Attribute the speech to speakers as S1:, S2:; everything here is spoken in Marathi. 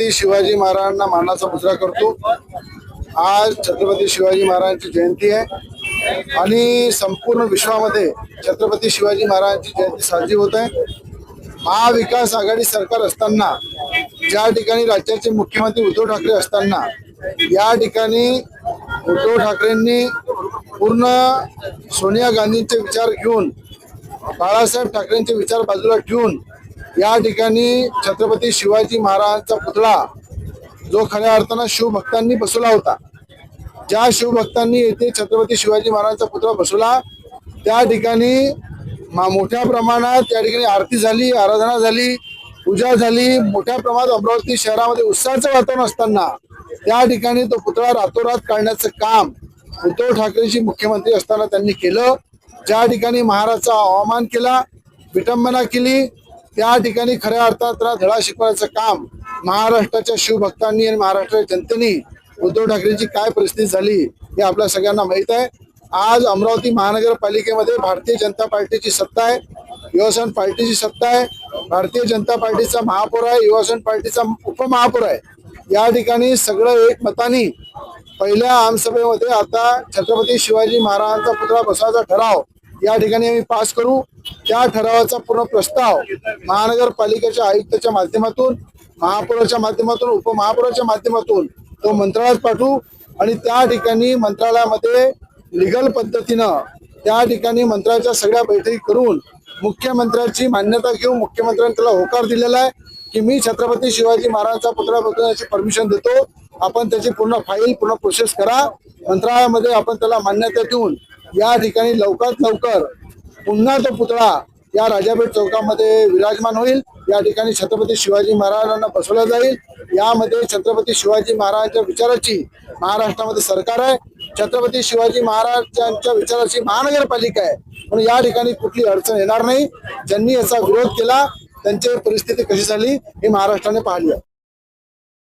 S1: छत्रपती शिवाजी महाराजांना मानाचा मुजरा करतो। आज छत्रपती शिवाजी महाराजांची जयंती आहे आणि संपूर्ण विश्वामध्ये छत्रपती शिवाजी महाराजांची जयंती साजरी होत आहे। महाविकास आघाडी सरकार असताना, ज्या ठिकाणी राज्याचे मुख्यमंत्री उद्धव ठाकरे असताना, या ठिकाणी उद्धव ठाकरेंनी पूर्ण सोनिया गांधींचे विचार घेऊन, बाळासाहेब ठाकरेंचे विचार बाजूला ठेवून या ठिकाणी छत्रपती शिवाजी महाराजांचा पुतळा जो खऱ्या अर्थानं शिवभक्तांनी बसवला होता, ज्या शिवभक्तांनी येथे छत्रपती शिवाजी महाराजांचा पुतळा बसवला त्या ठिकाणी मोठ्या प्रमाणात या ठिकाणी आरती झाली, आराधना झाली, पूजा झाली। मोठ्या प्रमाणात अमरावती शहरामध्ये उत्साहाचं वातावरण असताना त्या ठिकाणी तो पुतळा रातोरात काढण्याचं काम उद्धव ठाकरेंची मुख्यमंत्री असताना त्यांनी केलं। ज्या ठिकाणी महाराजांचा अवमान केला, विटंबना केली, त्या ठिकाणी खऱ्या अर्थात त्याला धडा शिकवण्याचं काम महाराष्ट्राच्या शिवभक्तांनी आणि महाराष्ट्राच्या जनतेने उद्धव ठाकरेंची काय परिस्थिती झाली हे आपल्या सगळ्यांना माहीत आहे। आज अमरावती महानगरपालिकेमध्ये भारतीय जनता पार्टीची सत्ता आहे, युवासेना पार्टीची सत्ता आहे। भारतीय जनता पार्टीचा महापौर आहे, युवासेना पार्टीचा उपमहापौर आहे। या ठिकाणी सगळं एक मताने पहिल्या आमसभेमध्ये आता छत्रपती शिवाजी महाराजांचा पुतळा बसवायचा ठराव या ठिकाणी आम्ही पास करू। त्या ठरावाचा पूर्ण प्रस्ताव महानगरपालिकेच्या आयुक्ताच्या माध्यमातून, महापौराच्या माध्यमातून, उपमहापौराच्या माध्यमातून तो मंत्रालयात पाठवू आणि त्या ठिकाणी मंत्रालयामध्ये लीगल पद्धतीनं त्या ठिकाणी मंत्र्याच्या सगळ्या बैठकी करून मुख्यमंत्र्यांची मान्यता घेऊ। मुख्यमंत्र्यांनी त्याला होकार दिलेला आहे की मी छत्रपती शिवाजी महाराजांचा पुतळा बसवण्याची परमिशन देतो, आपण त्याची पूर्ण फाईल पूर्ण प्रोसेस करा। मंत्रालयामध्ये आपण त्याला मान्यता देऊन या ठिकाणी लवकरात लवकर पुन्हा तो पुतळा या राजापेठ चौकामध्ये विराजमान होईल। या ठिकाणी छत्रपती शिवाजी महाराजांना बसवला जाईल। यामध्ये छत्रपती शिवाजी महाराजांच्या विचाराची महाराष्ट्रामध्ये सरकार आहे, छत्रपती शिवाजी महाराजांच्या विचाराची महानगरपालिका आहे, म्हणून या ठिकाणी कुठली अडचण येणार नाही। ज्यांनी याचा विरोध केला त्यांची परिस्थिती कशी झाली हे महाराष्ट्राने पाहिली आहे।